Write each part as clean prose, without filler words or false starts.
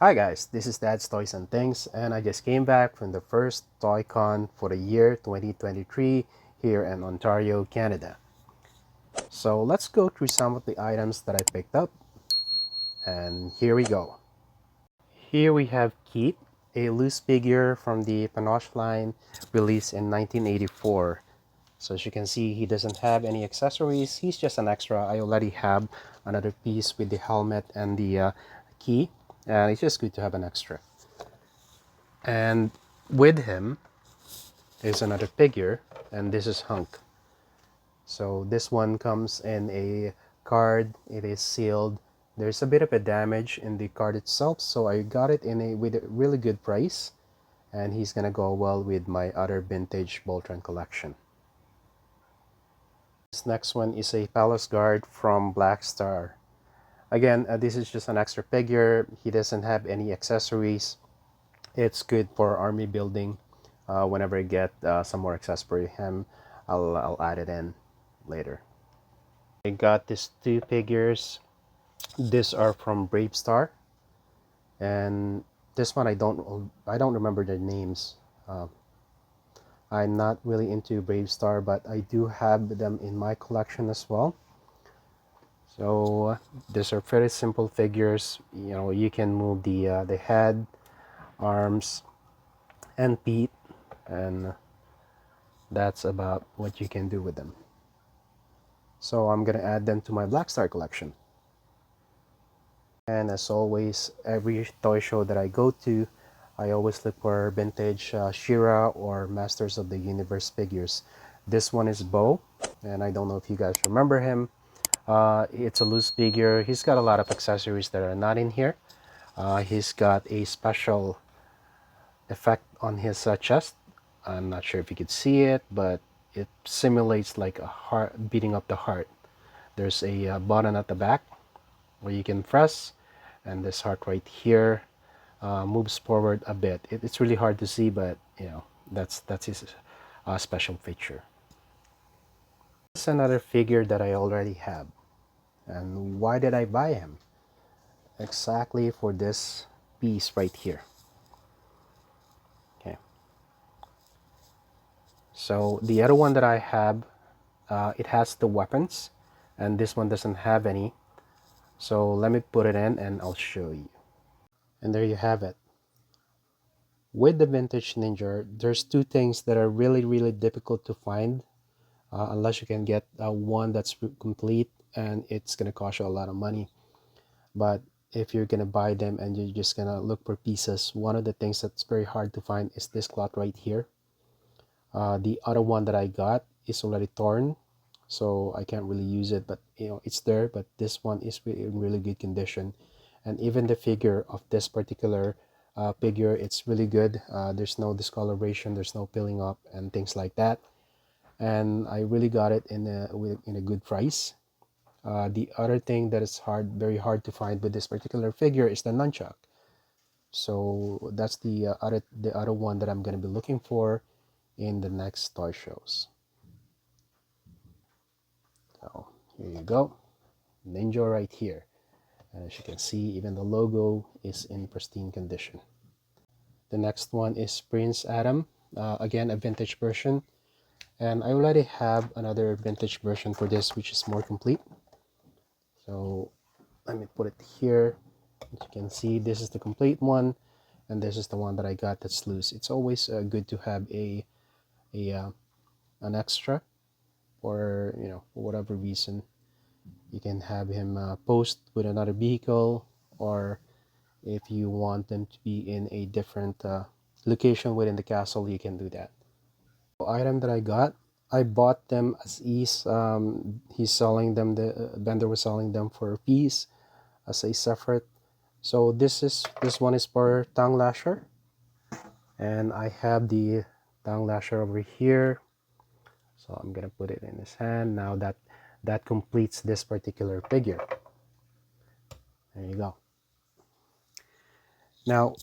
Hi guys, this is Dad's Toys and Things, and I just came back from the first Toycon for the year 2023 here in Ontario, Canada. So let's go through some of the items that I picked up, and here we go. Here we have Keith, a loose figure from the Panoche line released in 1984. So as you can see, he doesn't have any accessories, he's just an extra. I already have another piece with the helmet and the key, and it's just good to have an extra. And with him is another figure, and this is Hunk. So this one comes in a card. It is sealed. There's a bit of a damage in the card itself, so I got it with a really good price, and he's gonna go well with my other vintage Voltron collection. This next one is a Palace Guard from Black Star. Again, this is just an extra figure. He doesn't have any accessories. It's good for army building. Whenever I get some more access for him, I'll add it in later. I got these two figures. These are from Brave Star, and this one I don't remember their names. I'm not really into Brave Star, but I do have them in my collection as well. So these are pretty simple figures. You know, you can move the head, arms, and feet, and that's about what you can do with them. So I'm gonna add them to my Black Star collection. And as always, every toy show that I go to, I always look for vintage She-Ra or Masters of the Universe figures. This one is Bo, and I don't know if you guys remember him. It's a loose figure. He's got a lot of accessories that are not in here. He's got a special effect on his chest. I'm not sure if you could see it, but it simulates like a heart beating up the heart. There's a button at the back where you can press, and this heart right here moves forward a bit. It's really hard to see, but you know that's his special feature. This is another figure that I already have. And why did I buy him? Exactly for this piece right here. Okay. So the other one that I have, it has the weapons, and this one doesn't have any. So let me put it in and I'll show you. And there you have it. With the vintage Ninja, there's two things that are really difficult to find, unless you can get one that's complete, and it's gonna cost you a lot of money. But if you're gonna buy them and you're just gonna look for pieces, one of the things that's very hard to find is this cloth right here. The other one that I got is already torn, so I can't really use it, but you know it's there. But this one is in really good condition, and even the figure of this particular figure, it's really good. There's no discoloration, there's no peeling up and things like that, and I really got it in a good price. The other thing that is very hard to find with this particular figure is the nunchuck. So that's the other one that I'm gonna be looking for in the next toy shows. So here you go, Ninja right here. And as you can see, even the logo is in pristine condition. The next one is Prince Adam, again a vintage version. And I already have another vintage version for this, which is more complete. So let me put it here. As you can see, this is the complete one, and this is the one that I got that's loose. It's always good to have an extra, or you know, for whatever reason. You can have him post with another vehicle, or if you want them to be in a different location within the castle, you can do that. The item that I bought them as is. He's selling them, the vendor was selling them for a piece as a separate. So this one is for tongue lasher, and I have the tongue lasher over here. So I'm gonna put it in his hand. Now that completes this particular figure. There you go. Now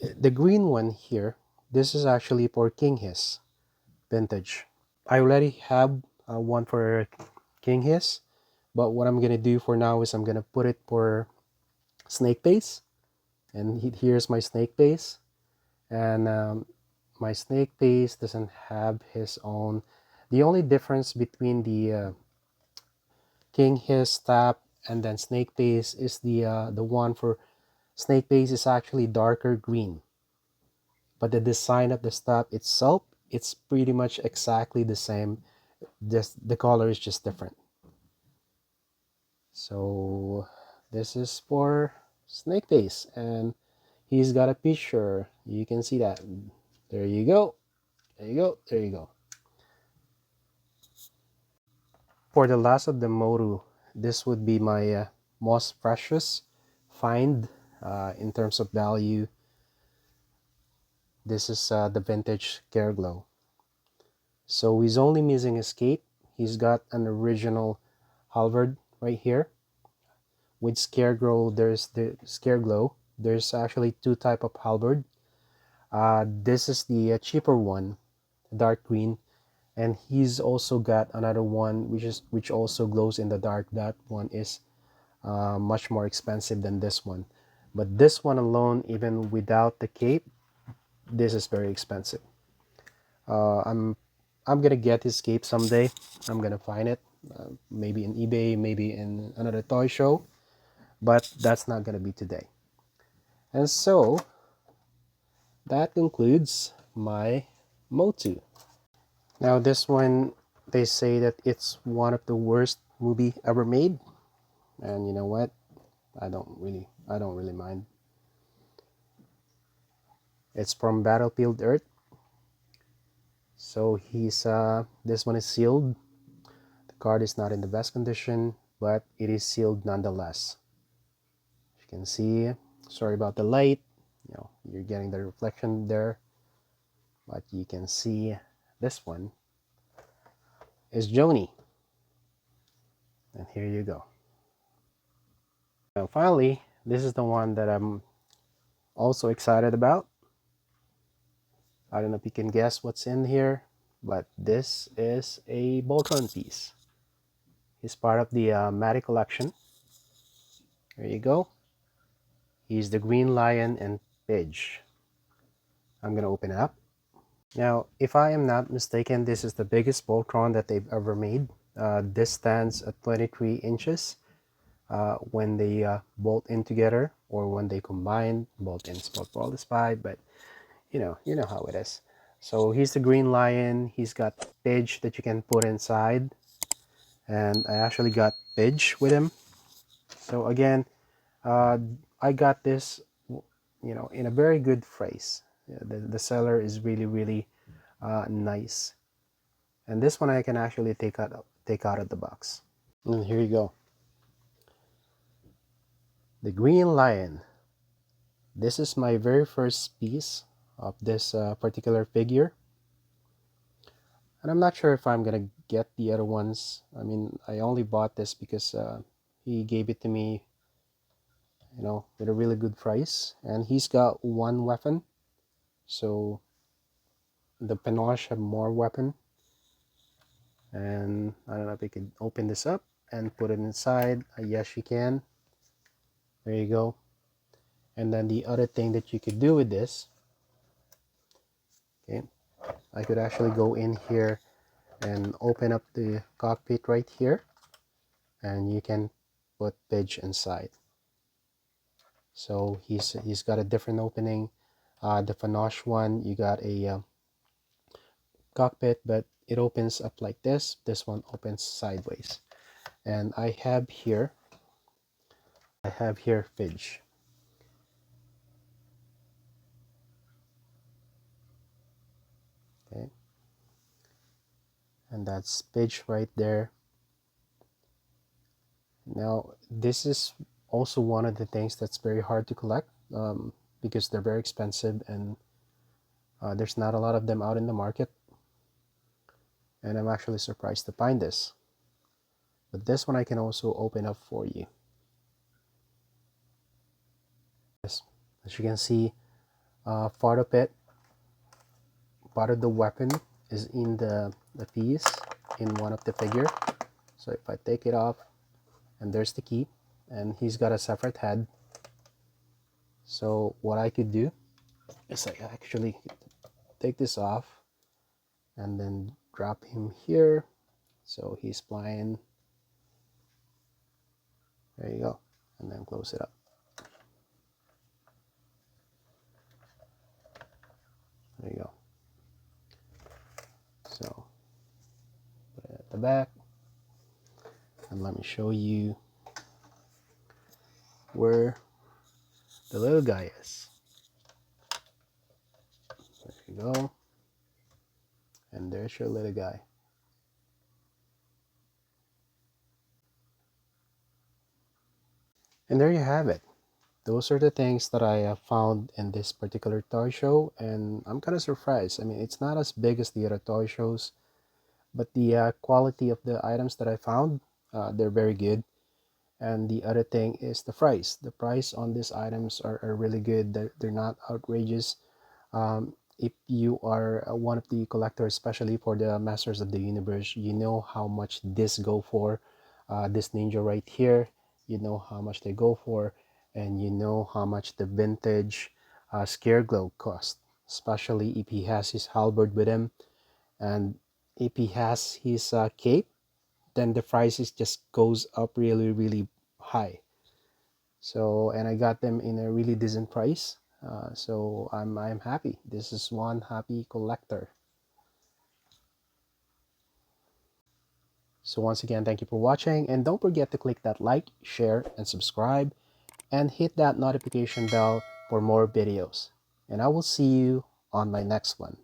the green one here, this is actually for King Hiss vintage. I already have one for King Hiss, but what I'm gonna do for now is I'm gonna put it for Snake Face, And here's my snake base. And my snake base doesn't have his own. The only difference between the king his stab and then snake base is the one for snake base is actually darker green, but the design of the stab itself, it's pretty much exactly the same, just the color is just different. So this is for snake base, and he's got a picture. You can see that. There you go. There you go. There you go. For the last of the Moru, this would be my most precious find in terms of value. This is the vintage Careglow. So he's only missing his cape. He's got an original halberd right here. With Scareglow, there's the Scareglow. There's actually two type of halberd. This is the cheaper one, dark green, and he's also got another one which also glows in the dark. That one is much more expensive than this one, but this one alone, even without the cape, this is very expensive. I'm gonna get his cape someday. I'm gonna find it, maybe in eBay, maybe in another toy show, but that's not gonna be today. And so that concludes my Motu. Now this one, they say that it's one of the worst movie ever made, and you know what? I don't really mind. It's from Battlefield Earth. So this one is sealed. The card is not in the best condition, but it is sealed nonetheless. As you can see, sorry about the light. You're getting the reflection there, but you can see this one is Joni. And here you go. And finally, this is the one that I'm also excited about. I don't know if you can guess what's in here, but this is a Voltron piece. He's part of the Matty collection. There you go. He's the Green Lion and Pidge. I'm gonna open it up. Now, if I am not mistaken, this is the biggest Voltron that they've ever made. This stands at 23 inches when they bolt in together, or when they combine. Bolt in spot ball is 5, but you know how it is. So he's the Green Lion. He's got Pidge that you can put inside, and I actually got Pidge with him. So again, I got this, in a very good price. The seller is really nice, and this one I can actually take out of the box. And here you go, the Green Lion. This is my very first piece of this particular figure, and I'm not sure if I'm gonna get the other ones. I mean, I only bought this because he gave it to me, with a really good price, and he's got one weapon, so the Pinoche have more weapon. And I don't know if you could open this up and put it inside. Yes, you can. There you go. And then the other thing that you could do with this, okay, I could actually go in here and open up the cockpit right here, and you can put Pidge inside. So he's got a different opening. The Pinoche one, you got a cockpit, but it opens up like this. This one opens sideways. And I have here Pidge. Okay, and that's Pidge right there. Now this is also one of the things that's very hard to collect, because they're very expensive, and there's not a lot of them out in the market, and I'm actually surprised to find this. But this one I can also open up for you. Yes, as you can see, part of the weapon is in the piece, in one of the figure. So if I take it off, and there's the key, and he's got a separate head. So what I could do is I actually take this off and then drop him here. So he's flying. There you go. And then close it up. There you go. So put it at the back. And let me show you where the little guy is. There you go. And there's your little guy. And there you have it. Those are the things that I found in this particular toy show, and I'm kind of surprised. I mean, it's not as big as the other toy shows, but the quality of the items that I found, they're very good. And the other thing is the price. The price on these items are really good. They're not outrageous. If you are one of the collectors, especially for the Masters of the Universe, you know how much this go for. This ninja right here, you know how much they go for, and you know how much the vintage Scareglow cost, especially if he has his halberd with him, and if he has his cape, then the prices just goes up really, really high. So, and I got them in a really decent price. So I'm happy. This is one happy collector. So once again, thank you for watching, and don't forget to click that like, share, and subscribe, and hit that notification bell for more videos. And I will see you on my next one.